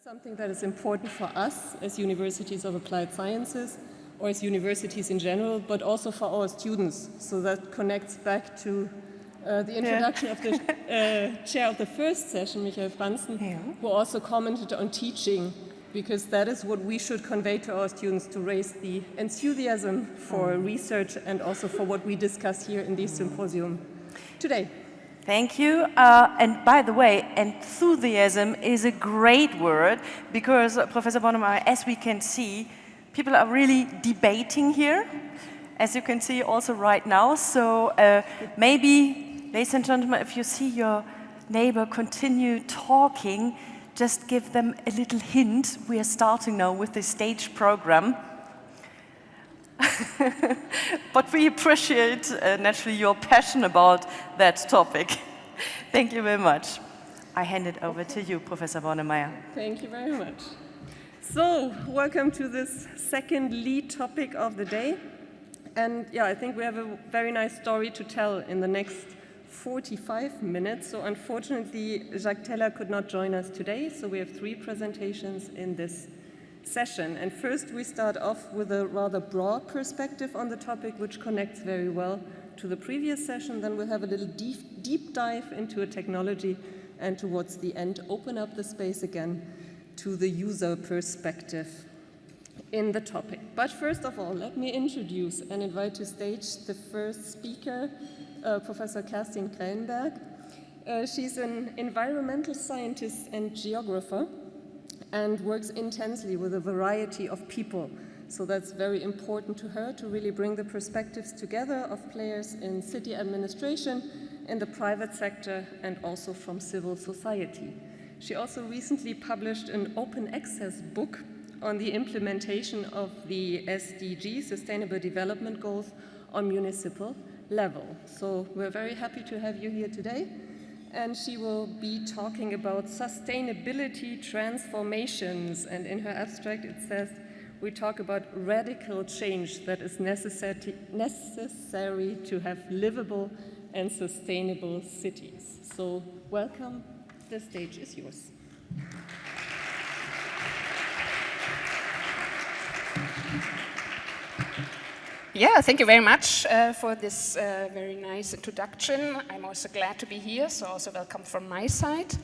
Something that is important for us as universities of applied sciences or as universities in general, but also for our students. So that connects back to the introduction of the chair of the first session, Michael Franzen, who also commented on teaching, because that is what we should convey to our students to raise the enthusiasm for research and also for what we discuss here in this symposium today. Thank you. And by the way, enthusiasm is a great word because, Professor Bornemeyer, as we can see, people are really debating here, as you can see also right now. So maybe, ladies and gentlemen, if you see your neighbor continue talking, just give them a little hint. We are starting now with the stage program. But we appreciate naturally your passion about that topic. Thank you very much. I hand it over to you, Professor Bornemeyer. Thank you very much. So, welcome to this second lead topic of the day. And yeah, I think we have a very nice story to tell in the next 45 minutes. So unfortunately, Jacques Teller could not join us today. So we have 3 presentations in this session. And first we start off with a rather broad perspective on the topic, which connects very well to the previous session. Then we'll have a little deep dive into a technology and towards the end open up the space again to the user perspective in the topic. But first of all, let me introduce and invite to stage the first speaker, Professor Kerstin Krellenberg. She's an environmental scientist and geographer, and works intensely with a variety of people. So that's very important to her, to really bring the perspectives together of players in city administration, in the private sector, and also from civil society. She also recently published an open access book on the implementation of the SDG, Sustainable Development Goals, on municipal level. So we're very happy to have you here today. And she will be talking about sustainability transformations. And in her abstract, it says, we talk about radical change that is necessary to have livable and sustainable cities. So welcome, the stage is yours. Yeah, thank you very much for this very nice introduction. I'm also glad to be here, so also welcome from my side.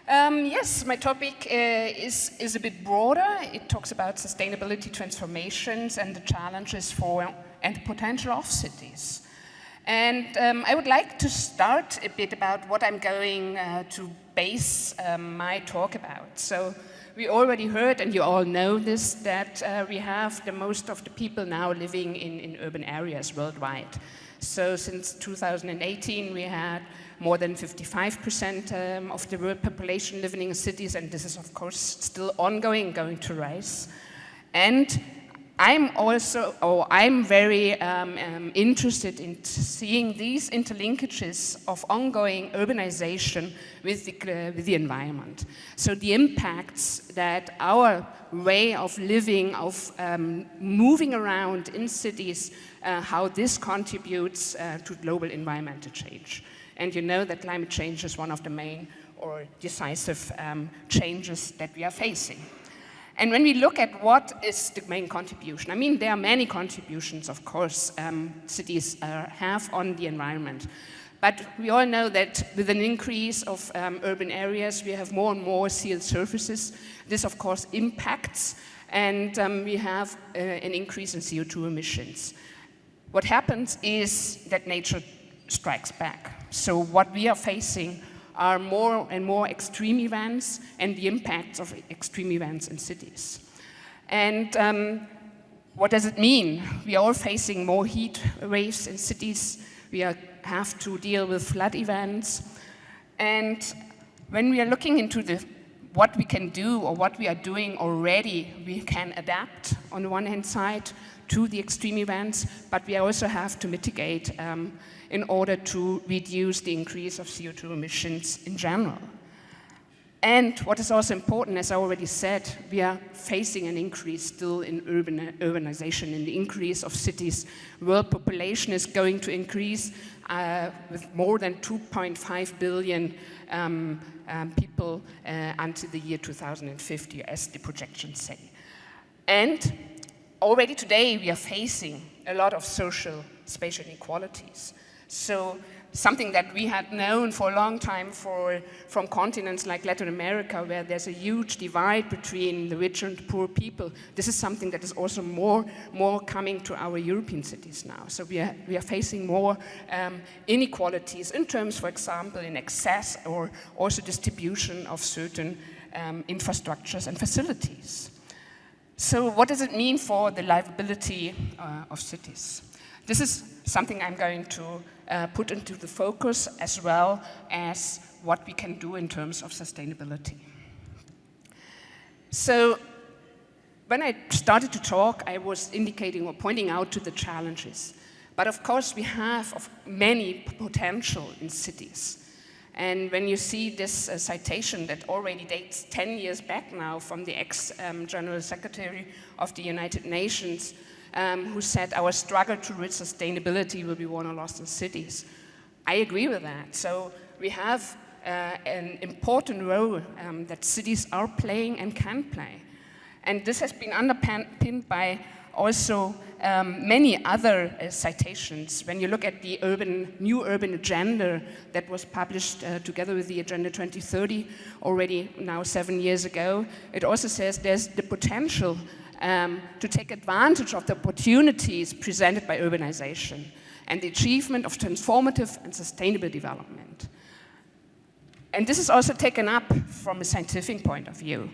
Yes, my topic is a bit broader. It talks about sustainability transformations and the challenges for and potential of cities. And I would like to start a bit about what I'm going to base my talk about. So we already heard, and you all know this, that we have the most of the people now living in urban areas worldwide. So since 2018, we had more than 55% of the world population living in cities, and this is, of course, still ongoing, going to rise. And I'm very interested in seeing these interlinkages of ongoing urbanization with the environment. So the impacts that our way of living, of moving around in cities, how this contributes to global environmental change. And you know that climate change is one of the main or decisive changes that we are facing. And when we look at what is the main contribution, I mean, there are many contributions, of course, cities have on the environment. But we all know that with an increase of urban areas, we have more and more sealed surfaces. This, of course, impacts, and we have an increase in CO2 emissions. What happens is that nature strikes back. So what we are facing are more and more extreme events and the impacts of extreme events in cities. And what does it mean? We are all facing more heat waves in cities. We have to deal with flood events. And when we are looking into what we can do or what we are doing already, we can adapt on the one hand side to the extreme events, but we also have to mitigate in order to reduce the increase of CO2 emissions in general. And what is also important, as I already said, we are facing an increase still in urbanization, in the increase of cities. World population is going to increase. with more than 2.5 billion people until the year 2050, as the projections say. And already today we are facing a lot of social spatial inequalities. So something that we had known for a long time from continents like Latin America, where there's a huge divide between the rich and poor people. This is something that is also more coming to our European cities now. So we are facing more inequalities in terms, for example, in access or also distribution of certain infrastructures and facilities. So what does it mean for the livability of cities? This is something I'm going to put into the focus, as well as what we can do in terms of sustainability. So when I started to talk, I was indicating or pointing out to the challenges. But of course, we have many potential in cities. And when you see this citation that already dates 10 years back now from the ex-General Secretary of the United Nations, who said our struggle to reach sustainability will be won or lost in cities. I agree with that. So we have an important role that cities are playing and can play. And this has been underpinned by also many other citations. When you look at the new urban agenda that was published together with the Agenda 2030 already now 7 years ago, it also says there's the potential to take advantage of the opportunities presented by urbanization and the achievement of transformative and sustainable development. And this is also taken up from a scientific point of view.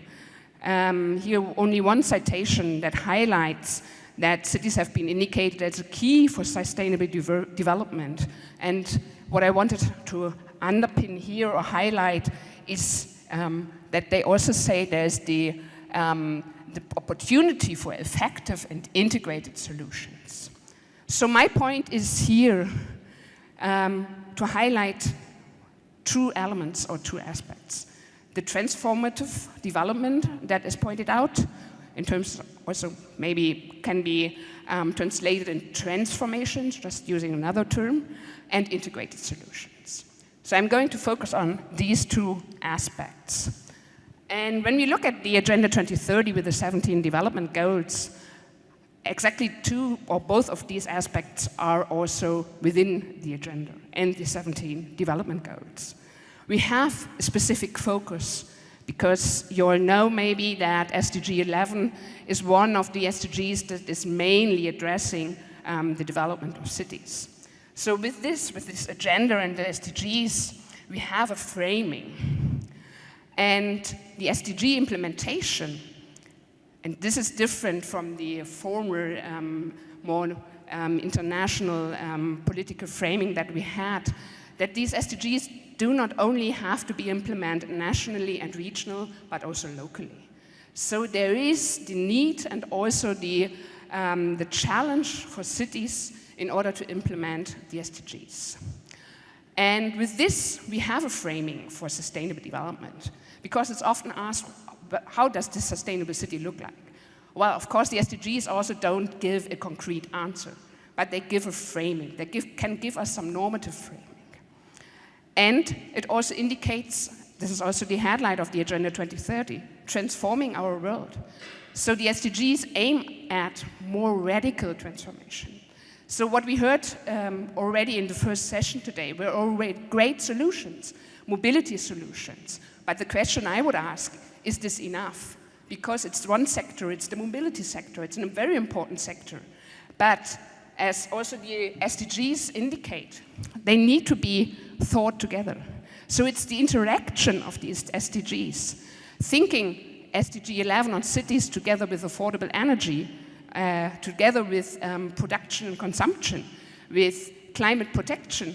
Here only one citation that highlights that cities have been indicated as a key for sustainable development. And what I wanted to underpin here or highlight is that they also say there's the opportunity for effective and integrated solutions. So my point is here to highlight two elements or two aspects. The transformative development that is pointed out in terms also maybe can be translated in transformations, just using another term, and integrated solutions. So I'm going to focus on these two aspects. And when we look at the Agenda 2030 with the 17 development goals, exactly two or both of these aspects are also within the agenda and the 17 development goals. We have a specific focus because you all know maybe that SDG 11 is one of the SDGs that is mainly addressing the development of cities. So with this agenda and the SDGs, we have a framing. And the SDG implementation, and this is different from the former, more international political framing that we had, that these SDGs do not only have to be implemented nationally and regional, but also locally. So there is the need and also the challenge for cities in order to implement the SDGs. And with this, we have a framing for sustainable development, because it's often asked, how does this sustainable city look like? Well, of course, the SDGs also don't give a concrete answer, but they give a framing. They can give us some normative framing. And it also indicates, this is also the headline of the Agenda 2030, transforming our world. So the SDGs aim at more radical transformation. So what we heard already in the first session today were already great solutions, mobility solutions. But the question I would ask, is this enough? Because it's one sector, it's the mobility sector, it's a very important sector. But as also the SDGs indicate, they need to be thought together. So it's the interaction of these SDGs. Thinking SDG 11 on cities together with affordable energy, together with production and consumption, with climate protection.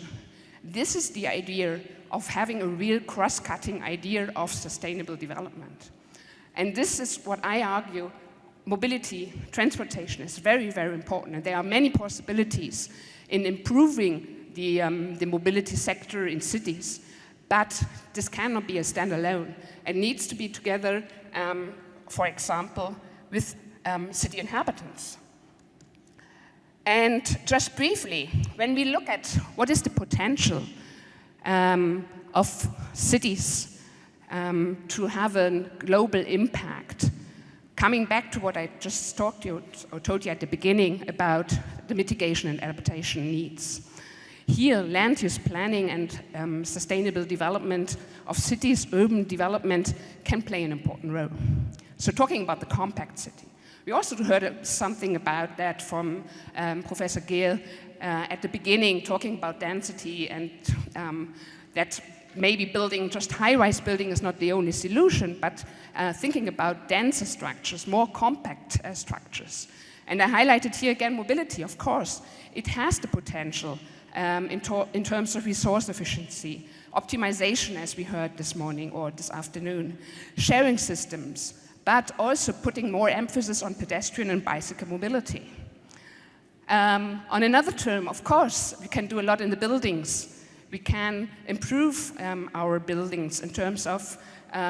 This is the idea of having a real cross-cutting idea of sustainable development. And this is what I argue, mobility, transportation is very, very important. And there are many possibilities in improving the mobility sector in cities. But this cannot be a standalone. It needs to be together, for example, with city inhabitants. And just briefly, when we look at what is the potential of cities to have a global impact, coming back to what I just told you at the beginning about the mitigation and adaptation needs. Here, land use planning and sustainable development of cities, urban development, can play an important role. So talking about the compact city. We also heard something about that from Professor Gehl at the beginning, talking about density and that maybe building just high-rise building is not the only solution, but thinking about denser structures, more compact structures. And I highlighted here again mobility, of course. It has the potential in terms of resource efficiency, optimization, as we heard this morning or this afternoon, sharing systems, but also putting more emphasis on pedestrian and bicycle mobility. On another term, of course, we can do a lot in the buildings. We can improve our buildings in terms of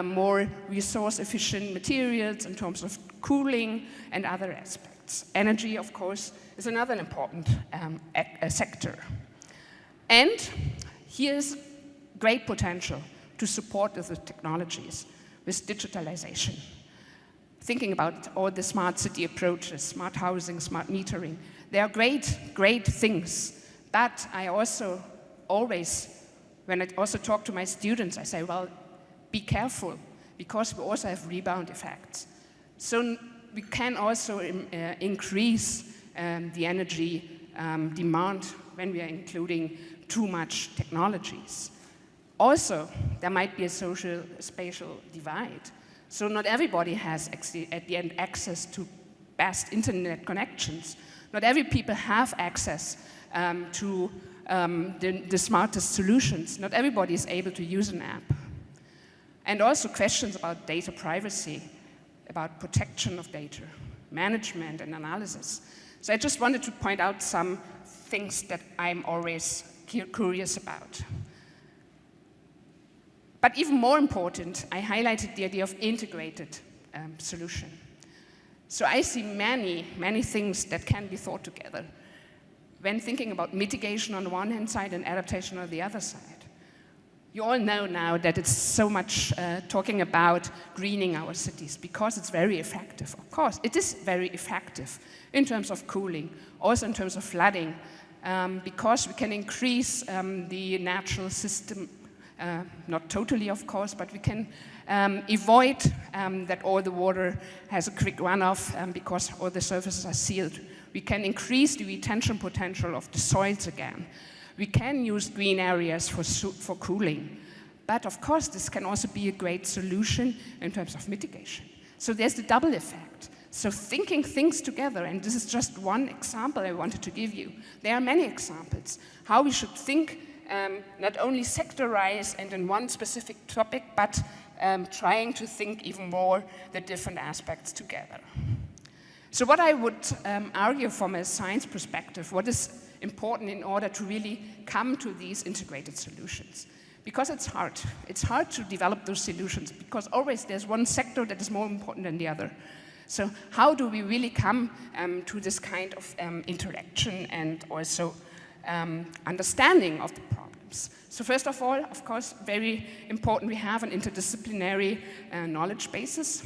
more resource-efficient materials, in terms of cooling and other aspects. Energy, of course, is another important sector. And here's great potential to support the technologies with digitalization. Thinking about all the smart city approaches, smart housing, smart metering, they are great things. But I also always, when I also talk to my students, I say, well, be careful, because we also have rebound effects. So we can also increase the energy demand when we are including too much technologies. Also, there might be a social spatial divide. So not everybody has, at the end, access to best internet connections. Not every people have access to the smartest solutions. Not everybody is able to use an app. And also questions about data privacy, about protection of data, management and analysis. So I just wanted to point out some things that I'm always curious about. But even more important, I highlighted the idea of integrated solution. So I see many things that can be thought together when thinking about mitigation on the one hand side and adaptation on the other side. You all know now that it's so much talking about greening our cities because it's very effective. Of course, it is very effective in terms of cooling, also in terms of flooding, because we can increase the natural system, not totally, of course, but we can avoid that all the water has a quick runoff because all the surfaces are sealed. We can increase the retention potential of the soils again. We can use green areas for cooling. But of course, this can also be a great solution in terms of mitigation. So there's the double effect. So thinking things together, and this is just one example I wanted to give you. There are many examples how we should think not only sectorize and in one specific topic, but trying to think even more the different aspects together. So what I would argue from a science perspective, what is important in order to really come to these integrated solutions? Because it's hard. It's hard to develop those solutions because always there's one sector that is more important than the other. So how do we really come to this kind of interaction and also understanding of the problems? So first of all, of course, very important, we have an interdisciplinary knowledge basis.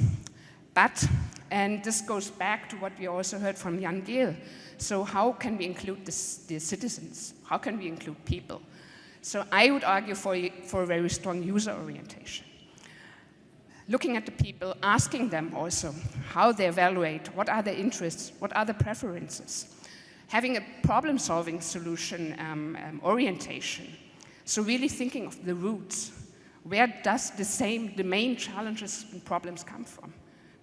But, and this goes back to what we also heard from Jan Gehl, so how can we include the citizens? How can we include people? So I would argue for a very strong user orientation. Looking at the people, asking them also how they evaluate, what are their interests, what are their preferences. Having a problem-solving solution orientation. So really thinking of the roots. Where does the main challenges and problems come from?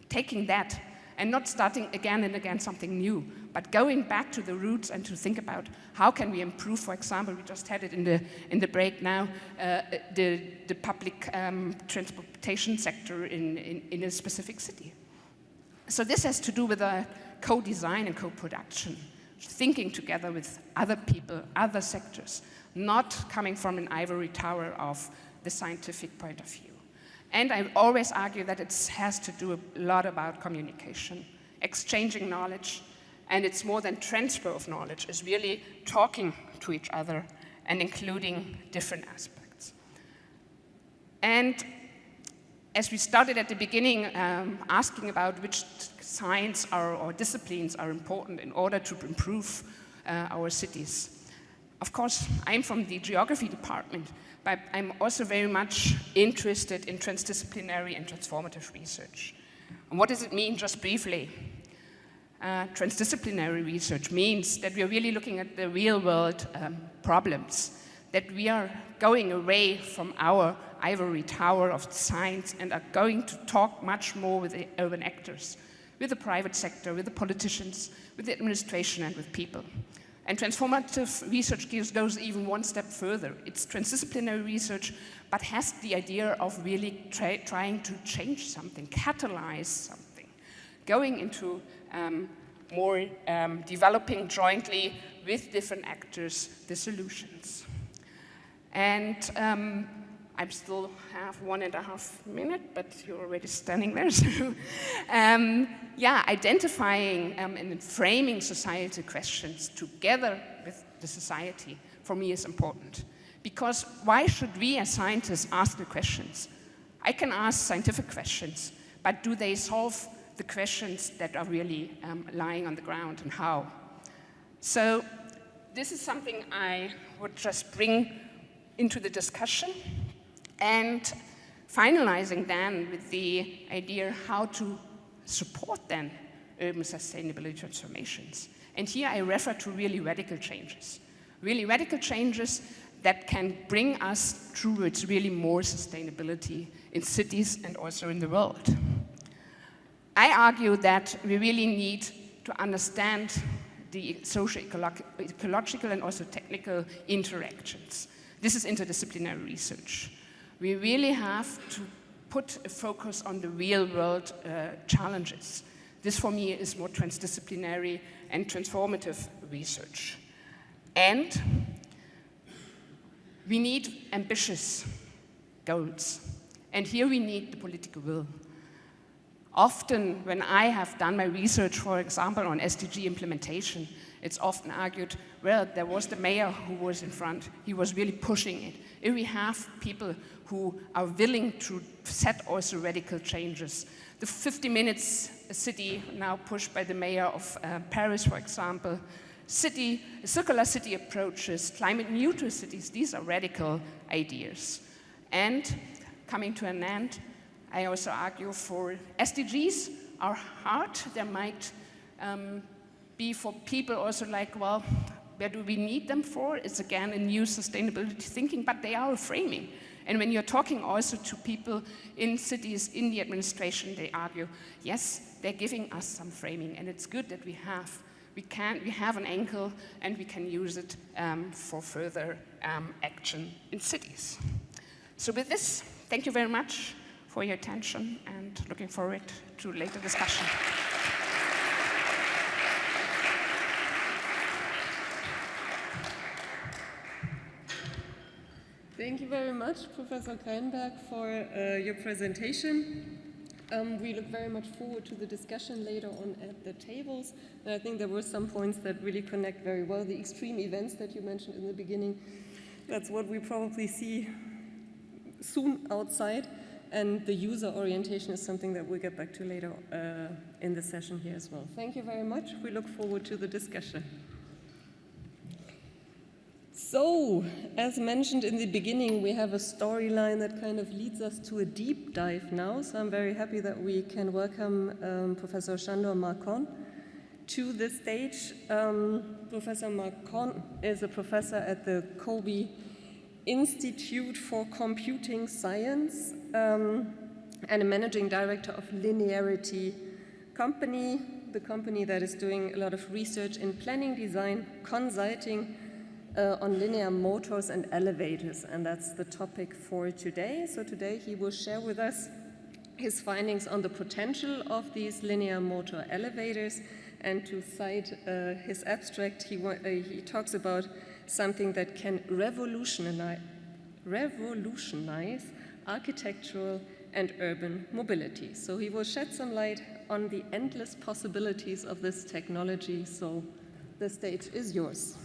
Taking that and not starting again and again something new, but going back to the roots and to think about how can we improve, for example, we just had it in the break now, the public transportation sector in a specific city. So this has to do with co-design and co-production, thinking together with other people, other sectors, not coming from an ivory tower of the scientific point of view. And I always argue that it has to do a lot about communication, exchanging knowledge, And it's more than transfer of knowledge, it's really talking to each other and including different aspects. And as we started at the beginning, asking about which science or disciplines are important in order to improve our cities. Of course, I'm from the geography department, but I'm also very much interested in transdisciplinary and transformative research. And what does it mean, just briefly? Transdisciplinary research means that we are really looking at the real world problems, that we are going away from our ivory tower of science and are going to talk much more with the urban actors, with the private sector, with the politicians, with the administration and with people. And transformative research goes even one step further. It's transdisciplinary research, but has the idea of really trying to change something, catalyze something, going into more developing jointly with different actors the solutions. And I still have 1.5 minutes, but you're already standing there. So, yeah, identifying and framing societal questions together with the society, for me, is important. Because why should we as scientists ask the questions? I can ask scientific questions, but do they solve the questions that are really lying on the ground, and how? So this is something I would just bring into the discussion, and finalizing then with the idea how to support then urban sustainability transformations. And here I refer to really radical changes that can bring us towards really more sustainability in cities and also in the world. I argue that we really need to understand the socio-ecological and also technical interactions. This is interdisciplinary research. We really have to put a focus on the real world challenges. This for me is more transdisciplinary and transformative research. And we need ambitious goals. And here we need the political will. Often when I have done my research, for example, on SDG implementation, it's often argued, well, there was the mayor who was in front. He was really pushing it. If we have people who are willing to set also radical changes, the 50 minutes city now pushed by the mayor of Paris, for example, circular city approaches, climate neutral cities, these are radical ideas. And coming to an end, I also argue for SDGs are hard. There might be for people also like, well, where do we need them for? It's again a new sustainability thinking, but they are a framing. And when you're talking also to people in cities, in the administration, they argue, yes, they're giving us some framing, and it's good that we have an angle, and we can use it for further action in cities. So with this, thank you very much for your attention, and looking forward to later discussion. Thank you very much, Professor Krellenberg, for your presentation. We look very much forward to the discussion later on at the tables. And I think there were some points that really connect very well. The extreme events that you mentioned in the beginning, that's what we probably see soon outside. And the user orientation is something that we'll get back to later in the session here as well. Thank you very much. We look forward to the discussion. So, as mentioned in the beginning, we have a storyline that kind of leads us to a deep dive now. So I'm very happy that we can welcome Professor Sandor Markon to the stage. Professor Markon is a professor at the Kobe Institute for Computing Science and a managing director of Linearity Company, the company that is doing a lot of research in planning, design, consulting on linear motors and elevators, and that's the topic for today. So today he will share with us his findings on the potential of these linear motor elevators, and to cite his abstract, he talks about something that can revolutionize architectural and urban mobility. So he will shed some light on the endless possibilities of this technology. So the stage is yours.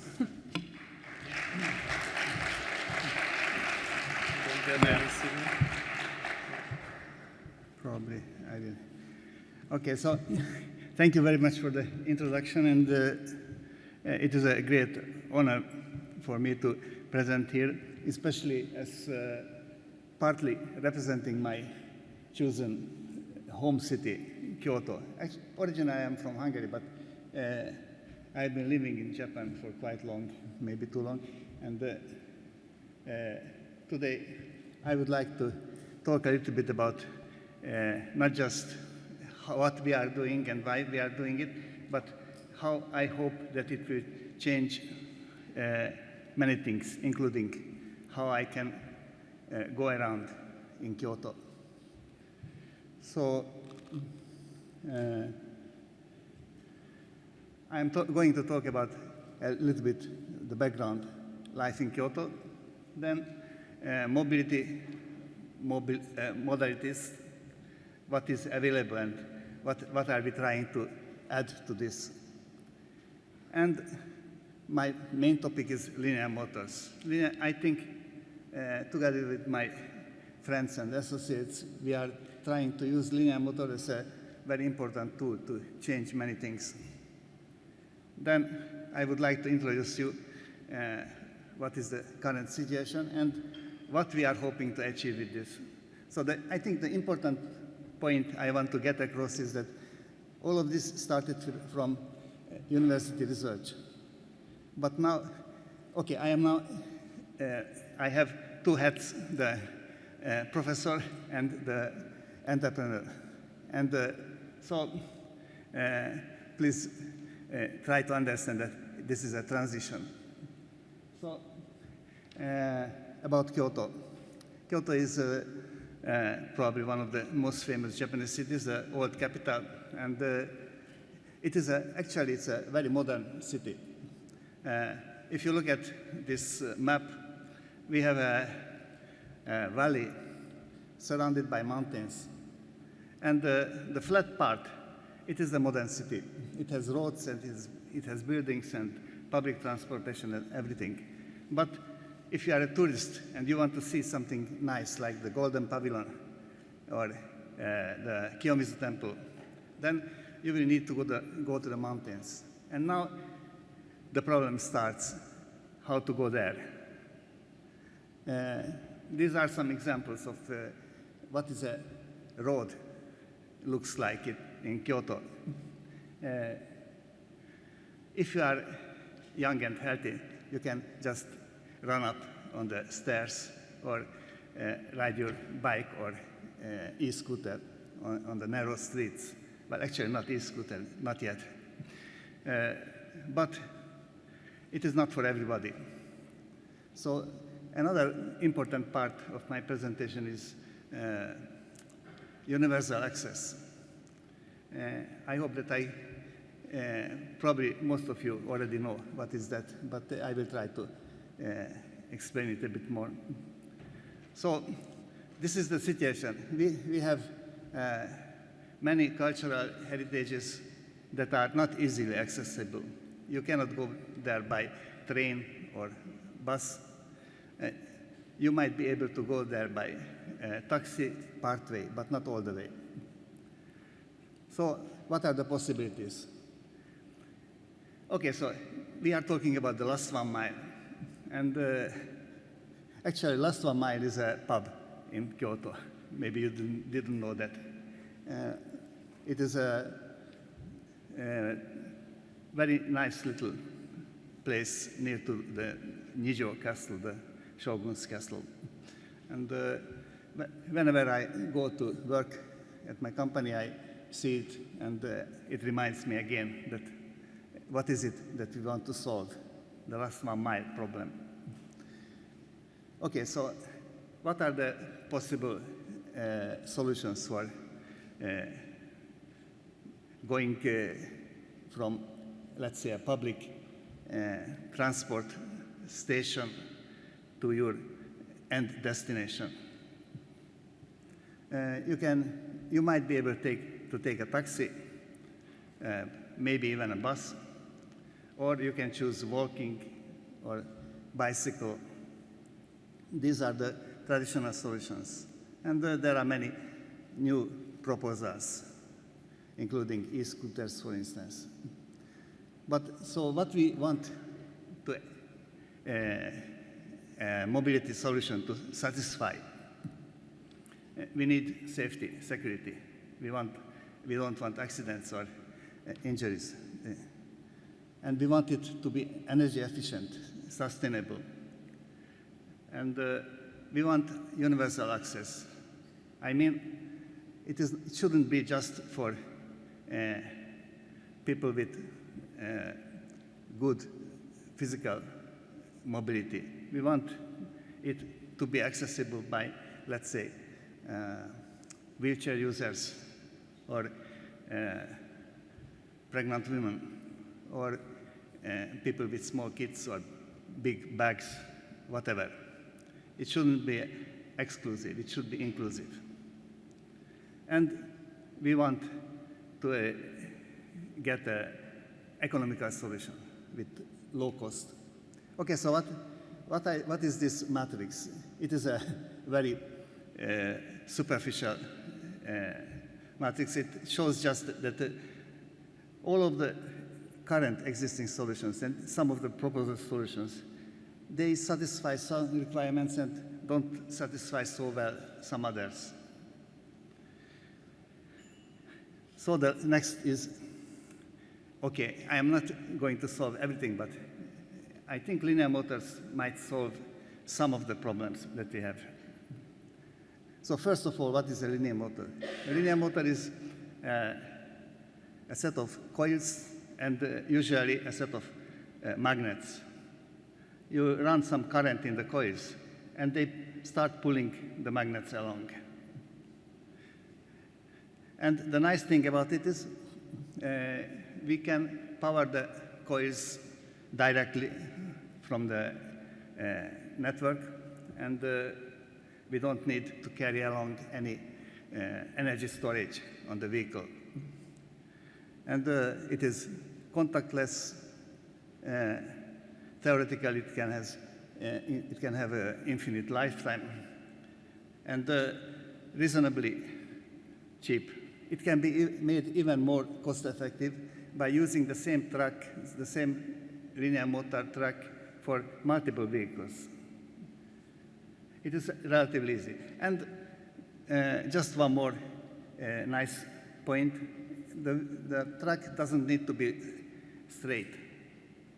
Probably I will. Okay, so thank you very much for the introduction, and it is a great honor for me to present here, especially as partly representing my chosen home city, Kyoto. Actually, originally I am from Hungary, but I've been living in Japan for quite long, maybe too long, and today I would like to talk a little bit about not just what we are doing and why we are doing it, but how I hope that it will change many things, including how I can go around in Kyoto. So I'm going to talk about a little bit the background, life in Kyoto, then mobility, modalities, what is available and what are we trying to add to this. And my main topic is linear motors. I think together with my friends and associates, we are trying to use linear motor as a very important tool to change many things. Then I would like to introduce you what is the current situation and what we are hoping to achieve with this. So I think the important point I want to get across is that all of this started from university research. But now, okay, I have two hats, the professor and the entrepreneur. And so please try to understand that this is a transition. So about Kyoto. Kyoto is probably one of the most famous Japanese cities, the old capital, and it is actually it's a very modern city. If you look at this map, we have a valley surrounded by mountains, and the flat part, it is a modern city. It has roads and it has buildings and public transportation and everything. But if you are a tourist and you want to see something nice like the Golden Pavilion or the Kiyomizu Temple, then you will need to go to the mountains. And now the problem starts, how to go there. These are some examples of what is a road looks like it in Kyoto. If you are young and healthy, you can just run up on the stairs or ride your bike or e-scooter on the narrow streets. Well, actually not e-scooter, not yet. But it is not for everybody. So another important part of my presentation is universal access. I hope that probably most of you already know what is that, but I will try to explain it a bit more. So this is the situation. We have many cultural heritages that are not easily accessible. You cannot go there by train or bus. You might be able to go there by taxi part way, but not all the way. So what are the possibilities? Okay, so we are talking about the last 1 mile. And actually, last 1 mile is a pub in Kyoto. Maybe you didn't know that. It is a very nice little place near to the Nijo Castle, the Shogun's castle. And whenever I go to work at my company, I see it, and it reminds me again that what is it that we want to solve, the last 1 mile problem. Okay, so what are the possible solutions for going from, let's say, a public transport station to your end destination? you might be able to take a taxi, maybe even a bus, or you can choose walking or bicycle. These are the traditional solutions. And there are many new proposals, including e-scooters, for instance. So what we want to mobility solution to satisfy, we need safety, security. We don't want accidents or injuries. And we want it to be energy efficient, sustainable. And we want universal access. I mean, it shouldn't be just for people with good physical mobility. We want it to be accessible by, let's say, wheelchair users or pregnant women or people with small kids or big bags, whatever. It shouldn't be exclusive, it should be inclusive. And we want to get an economical solution with low cost. Okay, so what is this matrix? It is a very superficial matrix. It shows just that all of the current existing solutions and some of the proposed solutions, they satisfy some requirements and don't satisfy so well some others. So the next is, okay, I am not going to solve everything, but I think linear motors might solve some of the problems that we have. So first of all, what is a linear motor? A linear motor is a set of coils and usually a set of magnets. You run some current in the coils, and they start pulling the magnets along. And the nice thing about it is we can power the coils directly from the network, and we don't need to carry along any energy storage on the vehicle. And it is contactless. Theoretically, it can have an infinite lifetime, and reasonably cheap. It can be made even more cost-effective by using the same track, the same linear motor track for multiple vehicles. It is relatively easy. And just one more nice point. The track doesn't need to be straight.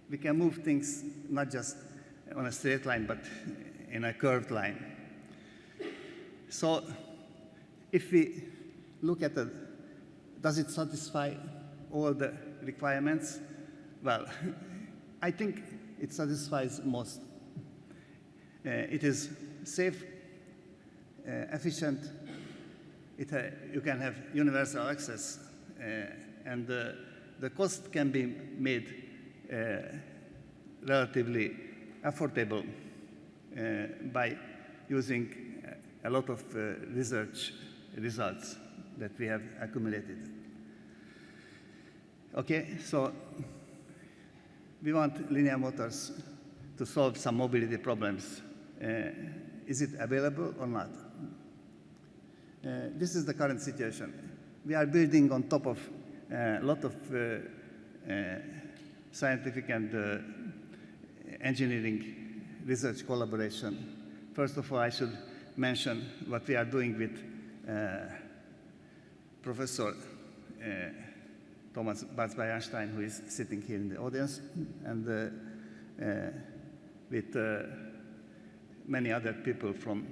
We can move things not just on a straight line, but in a curved line. So if we look at it, does it satisfy all the requirements? Well, I think it satisfies most. It is safe, efficient. You can have universal access, and the cost can be made relatively affordable by using a lot of research results that we have accumulated. Okay, so we want linear motors to solve some mobility problems. Is it available or not? This is the current situation. We are building on top of a lot of scientific and engineering research collaboration. First of all, I should mention what we are doing with Professor Thomas Einstein, who is sitting here in the audience, and with many other people from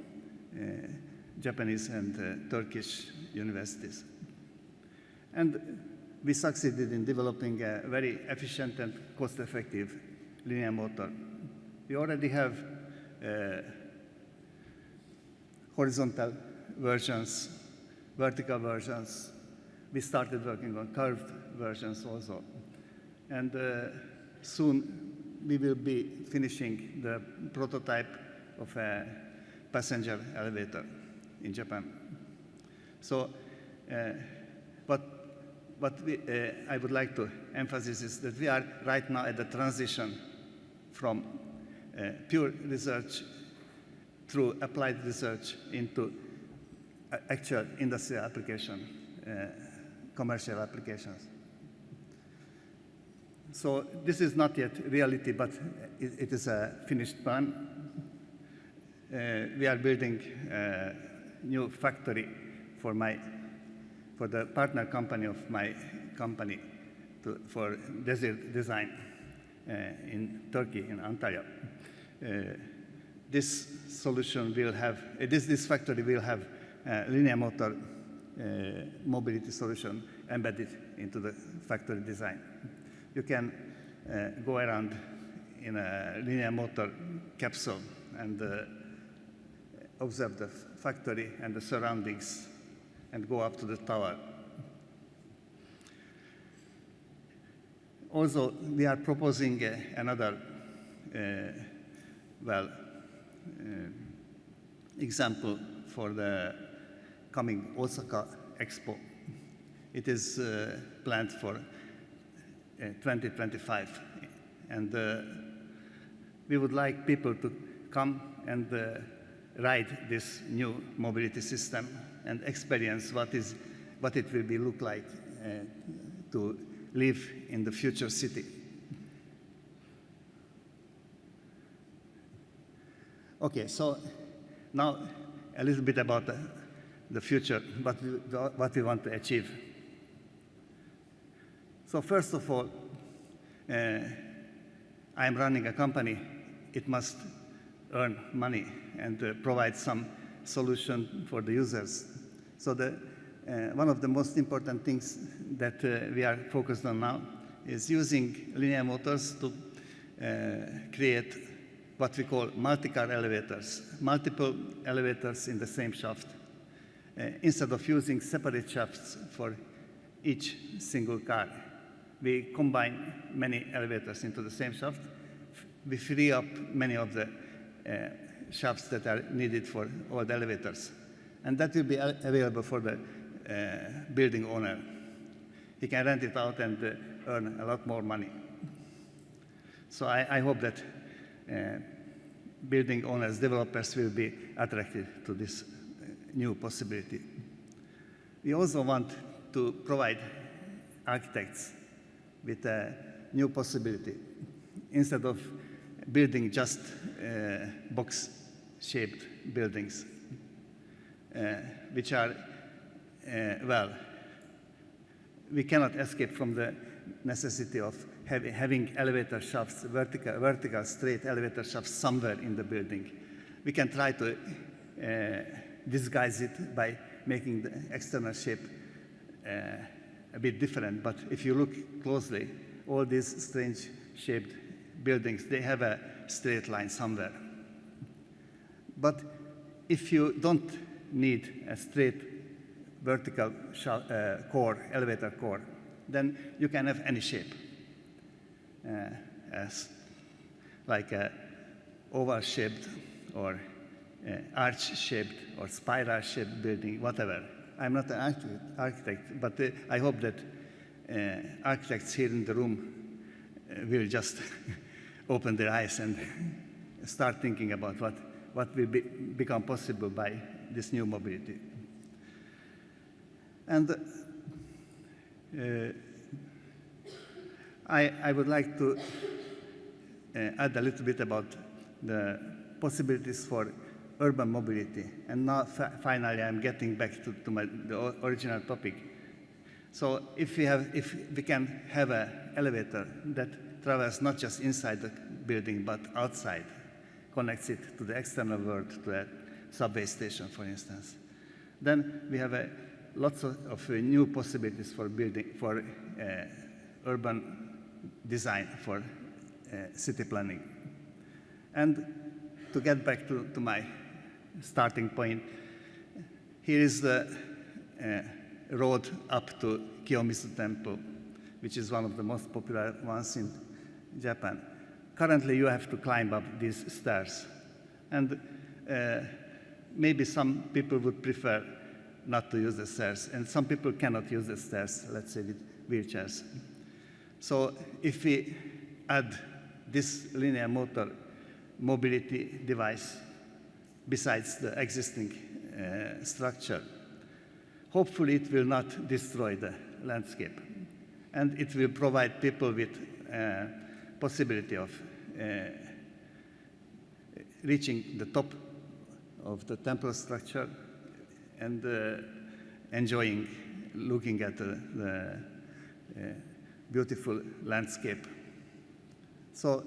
Japanese and Turkish universities. And we succeeded in developing a very efficient and cost-effective linear motor. We already have horizontal versions, vertical versions. We started working on curved versions also. And soon we will be finishing the prototype of a passenger elevator in Japan. So what I would like to emphasize is that we are right now at the transition from pure research through applied research into actual industrial application, commercial applications. So this is not yet reality, but it is a finished plan. We are building a new factory for the partner company of my company for desert design in Turkey, in Antalya. This solution will have, this factory will have linear motor mobility solution embedded into the factory design. You can go around in a linear motor capsule and observe the factory and the surroundings and go up to the tower. Also, we are proposing another example for the coming Osaka Expo. It is planned for 2025, and we would like people to come and ride this new mobility system and experience what it will be look like to live in the future city. Okay, so now a little bit about the future, what we want to achieve. So first of all, I am running a company. It must earn money and provide some solution for the users. So one of the most important things that we are focused on now is using linear motors to create what we call multi-car elevators, multiple elevators in the same shaft. Instead of using separate shafts for each single car, we combine many elevators into the same shaft. We free up many of the shafts that are needed for all the elevators. And that will be available for the building owner. He can rent it out and earn a lot more money. So I hope that building owners, developers will be attracted to this new possibility. We also want to provide architects with a new possibility. Instead of building just box-shaped buildings, which are, we cannot escape from the necessity of having elevator shafts, vertical straight elevator shafts somewhere in the building. We can try to disguise it by making the external shape a bit different, but if you look closely, all these strange shaped buildings, they have a straight line somewhere. But if you don't need a straight vertical core, elevator core, then you can have any shape, as like a oval-shaped or arch-shaped or spiral-shaped building, whatever. I'm not an architect, but I hope that architects here in the room will just open their eyes and start thinking about what will become possible by this new mobility. And I would like to add a little bit about the possibilities for urban mobility. And now, finally, I'm getting back to the original topic. So if we can have an elevator that travels not just inside the building, but outside, connects it to the external world, to a subway station, for instance, then we have lots of new possibilities for urban design, for city planning. And to get back to my starting point, here is the road up to Kiyomizu Temple, which is one of the most popular ones in Japan. Currently, you have to climb up these stairs. And maybe some people would prefer not to use the stairs. And some people cannot use the stairs, let's say with wheelchairs. So if we add this linear motor mobility device besides the existing structure, hopefully it will not destroy the landscape. And it will provide people with possibility of reaching the top of the temple structure and enjoying looking at the beautiful landscape. So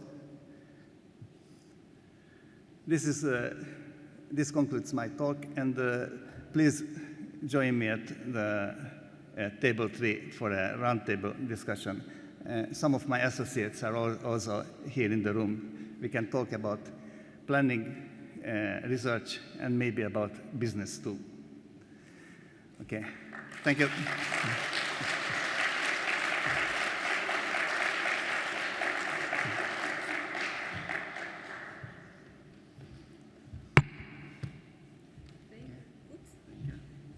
this concludes my talk, and please join me at the table 3 for a roundtable discussion. Some of my associates are also here in the room. We can talk about planning, research, and maybe about business too. Okay, thank you.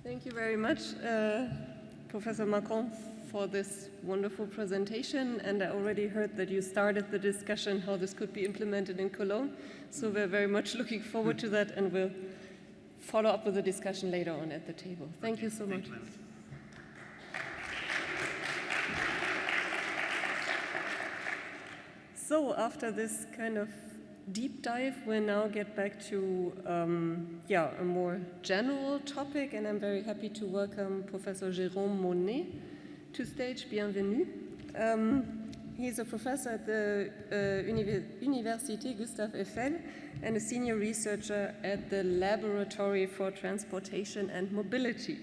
Thank you very much, Professor Markon, for this wonderful presentation. And I already heard that you started the discussion how this could be implemented in Cologne. So we're very much looking forward to that, and we'll follow up with the discussion later on at the table. Thank you so much. So after this kind of deep dive, we'll now get back to a more general topic, and I'm very happy to welcome Professor Jérôme Monnet to stage. Bienvenue. He's a professor at the Université Gustave Eiffel and a senior researcher at the Laboratory for Transportation and Mobility.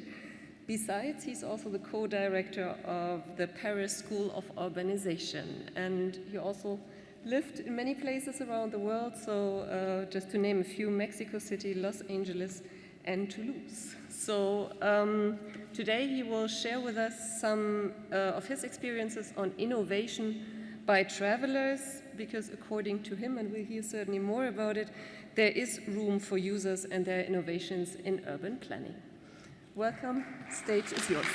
Besides, he's also the co-director of the Paris School of Urbanization, and he also lived in many places around the world, so just to name a few: Mexico City, Los Angeles, and Toulouse. So today he will share with us some of his experiences on innovation by travelers, because according to him, and we'll hear certainly more about it, there is room for users and their innovations in urban planning. Welcome, stage is yours.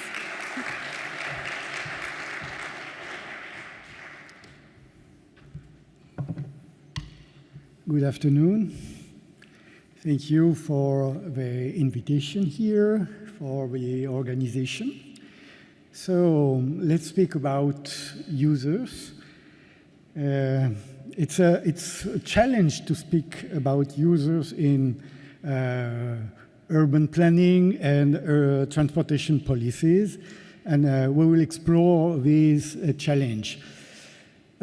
Good afternoon. Thank you for the invitation here, for the organization. So let's speak about users. It's a challenge to speak about users in urban planning and transportation policies, and we will explore this challenge.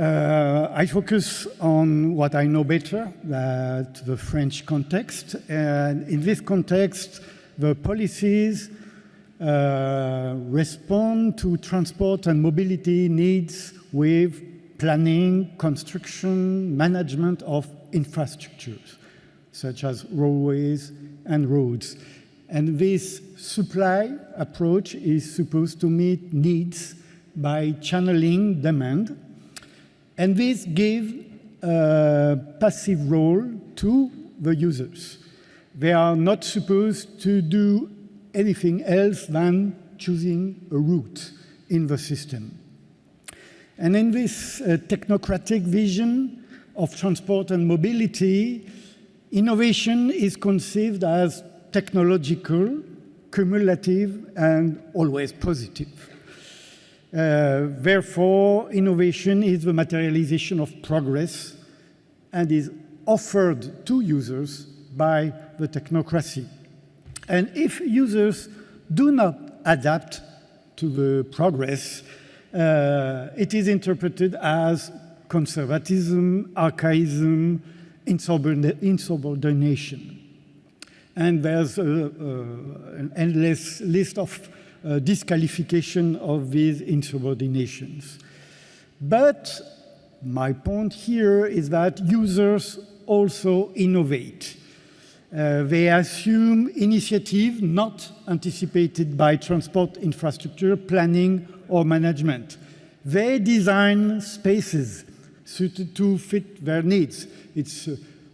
I focus on what I know better, that the French context, and in this context, the policies respond to transport and mobility needs with planning, construction, management of infrastructures, such as railways and roads. And this supply approach is supposed to meet needs by channeling demand. And this gives a passive role to the users. They are not supposed to do anything else than choosing a route in the system. And in this technocratic vision of transport and mobility, innovation is conceived as technological, cumulative, and always positive. Therefore, innovation is the materialization of progress and is offered to users by the technocracy. And if users do not adapt to the progress, it is interpreted as conservatism, archaism, insubordination. And there's an endless list of disqualification of these insubordinations. But my point here is that users also innovate. They assume initiative not anticipated by transport infrastructure planning or management. They design spaces suited to fit their needs. It's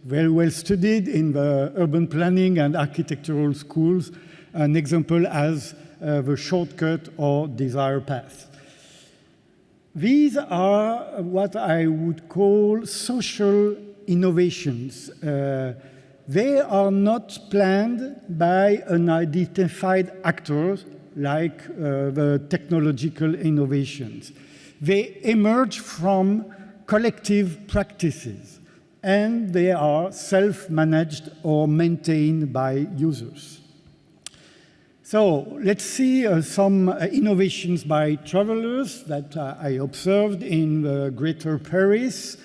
very well studied in the urban planning and architectural schools, an example as the shortcut or desire path. These are what I would call social innovations. They are not planned by unidentified actors like the technological innovations. They emerge from collective practices, and they are self-managed or maintained by users. So let's see some innovations by travelers that I observed in Greater Paris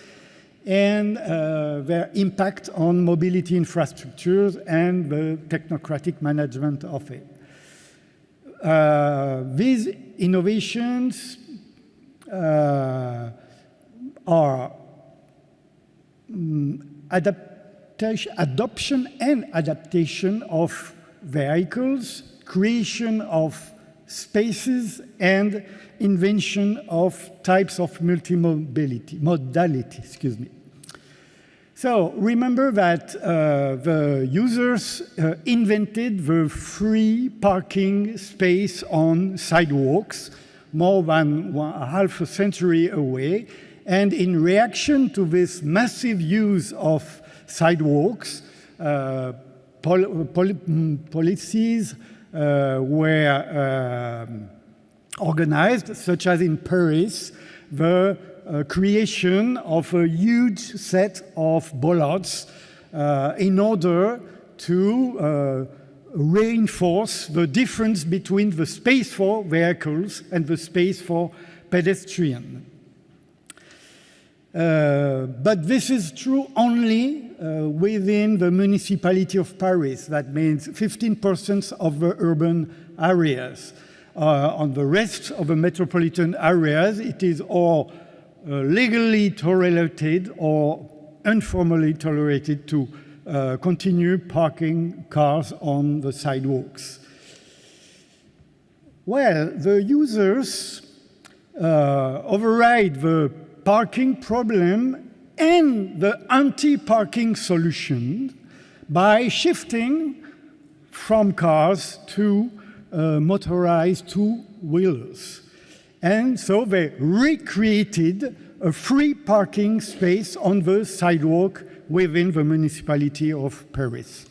and their impact on mobility infrastructures and the technocratic management of it. These innovations are adoption and adaptation of vehicles, creation of spaces, and invention of types of modality, excuse me. So remember that the users invented the free parking space on sidewalks more than half a century away. And in reaction to this massive use of sidewalks, policies were organized, such as in Paris, the creation of a huge set of bollards in order to reinforce the difference between the space for vehicles and the space for pedestrians. But this is true only within the municipality of Paris. That means 15% of the urban areas. On the rest of the metropolitan areas, it is all legally tolerated or informally tolerated to continue parking cars on the sidewalks. Well, the users override the parking problem and the anti-parking solution by shifting from cars to motorized two-wheelers. And so they recreated a free parking space on the sidewalk within the municipality of Paris.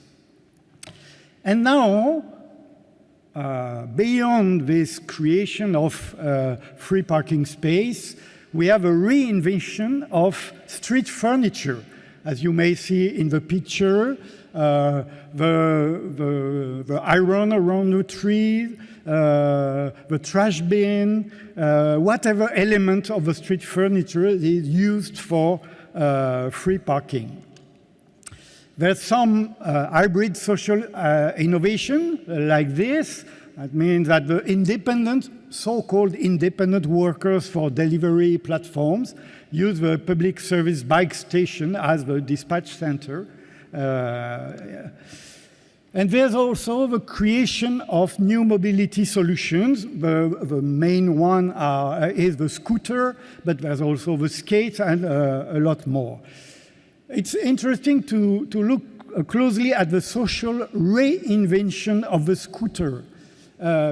And now, beyond this creation of free parking space, we have a reinvention of street furniture. As you may see in the picture, the iron around the tree, the trash bin, whatever element of the street furniture is used for free parking. There's some hybrid social innovation like this. That means that the so-called independent workers for delivery platforms use the public service bike station as the dispatch center. And there's also the creation of new mobility solutions. The main one is the scooter, but there's also the skates and a lot more. It's interesting to look closely at the social reinvention of the scooter.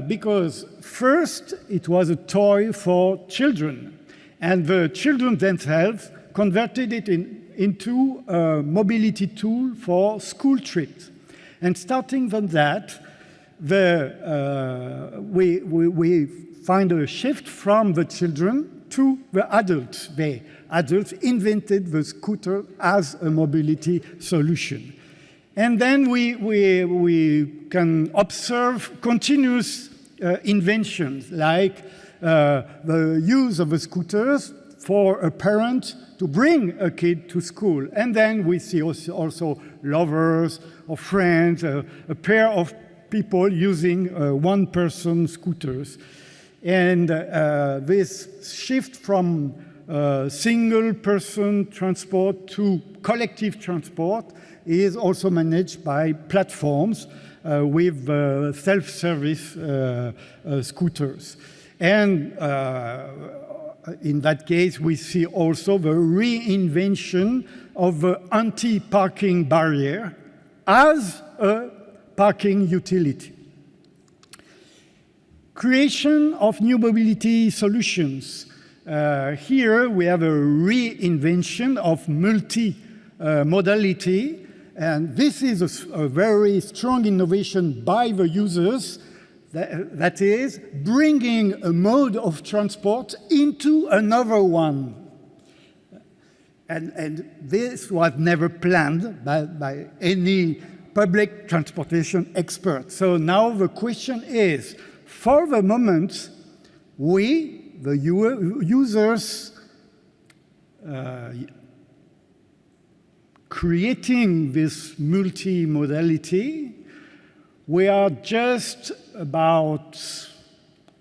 Because first it was a toy for children, and the children themselves converted it into a mobility tool for school trips. And starting from that, we find a shift from the children to the adults. The adults invented the scooter as a mobility solution. And then we can observe continuous inventions, like the use of the scooters for a parent to bring a kid to school. And then we see also lovers or friends, a pair of people using one-person scooters. And this shift from single-person transport to collective transport is also managed by platforms with self-service scooters. And in that case, we see also the reinvention of the anti-parking barrier as a parking utility. Creation of new mobility solutions. Here we have a reinvention of multi-modality, and this is a very strong innovation by the users, that is, bringing a mode of transport into another one. And this was never planned by any public transportation expert. So now the question is, for the moment, we, the users, creating this multimodality, we are just about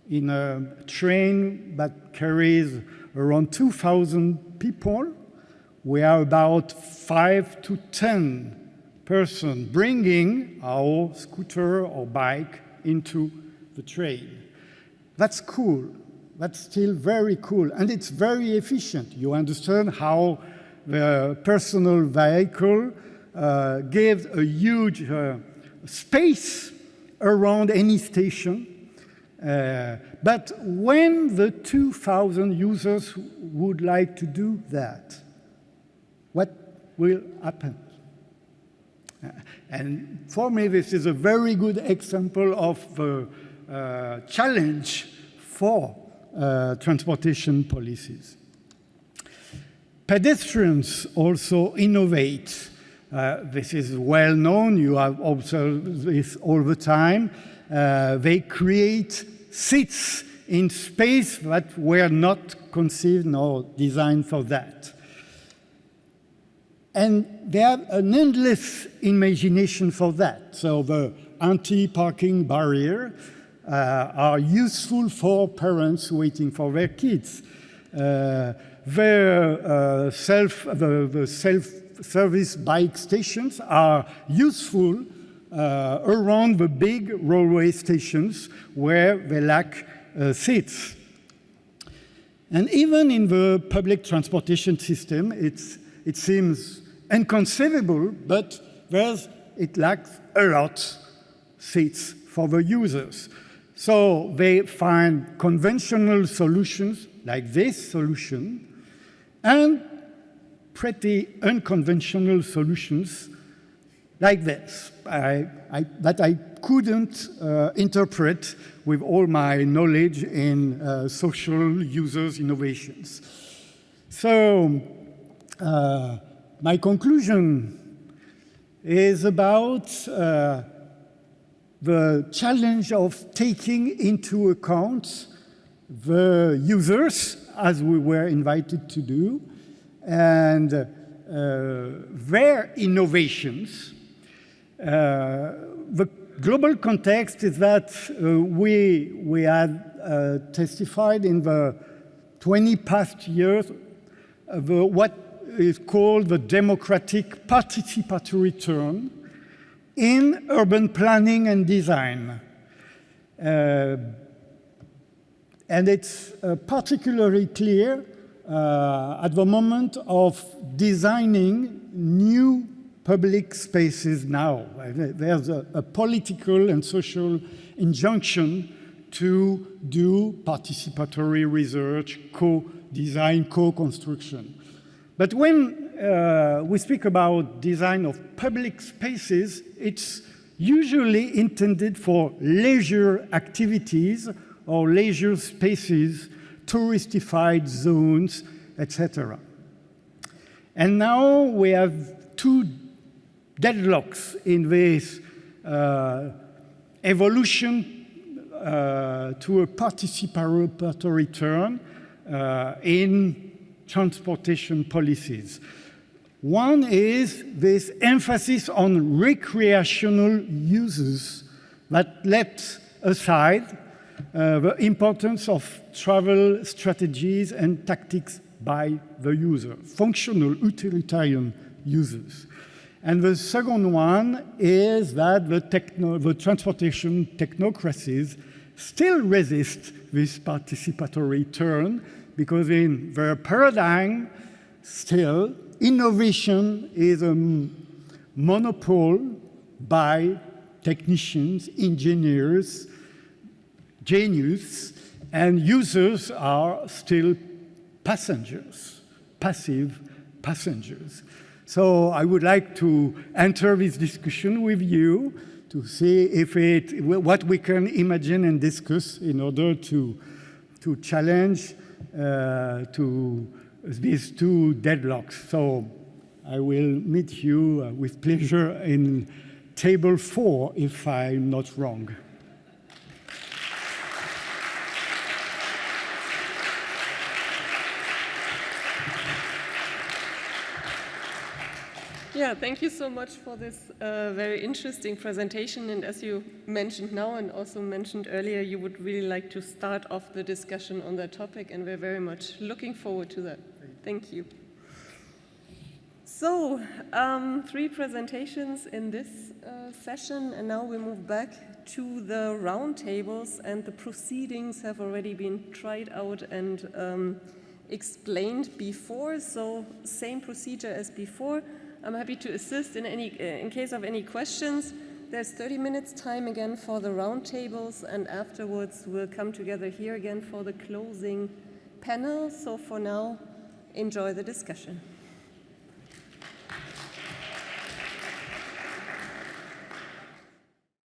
in a train that carries around 2,000 people. We are about 5 to 10 persons bringing our scooter or bike into the train. That's cool. That's still very cool. And it's very efficient. You understand how the personal vehicle gives a huge space around any station. But when the 2,000 users would like to do that, what will happen? And for me, this is a very good example of the challenge for transportation policies. Pedestrians also innovate. This is well known. You have observed this all the time. They create seats in space that were not conceived nor designed for that. And they have an endless imagination for that. So the anti-parking barrier are useful for parents waiting for their kids. The self-service bike stations are useful around the big railway stations where they lack seats. And even in the public transportation system, it seems inconceivable, but it lacks a lot seats for the users. So they find conventional solutions like this solution and pretty unconventional solutions like this that I couldn't interpret with all my knowledge in social users innovations. So my conclusion is about the challenge of taking into account the users, as we were invited to do, and their innovations. The global context is that we had testified in the 20 past years what is called the democratic participatory turn in urban planning and design. And it's particularly clear at the moment of designing new public spaces now. There's a political and social injunction to do participatory research, co-design, co-construction. But when we speak about design of public spaces, it's usually intended for leisure activities or leisure spaces, touristified zones, etc. And now we have two deadlocks in this evolution to a participatory turn in transportation policies. One is this emphasis on recreational uses that let aside the importance of travel strategies and tactics by the user, functional utilitarian users. And the second one is that the transportation technocracies still resist this participatory turn because in their paradigm, still, innovation is a monopoly by technicians, engineers, genius, and users are still passengers, passive passengers. So I would like to enter this discussion with you to see what we can imagine and discuss in order to challenge to these two deadlocks. So I will meet you with pleasure in table 4, if I'm not wrong. Yeah, thank you so much for this very interesting presentation. And as you mentioned now and also mentioned earlier, you would really like to start off the discussion on that topic, and we're very much looking forward to that. Thank you. So, 3 presentations in this session, and now we move back to the roundtables, and the proceedings have already been tried out and explained before, so same procedure as before. I'm happy to assist in case of any questions. There's 30 minutes time again for the roundtables, and afterwards we'll come together here again for the closing panel. So for now, enjoy the discussion.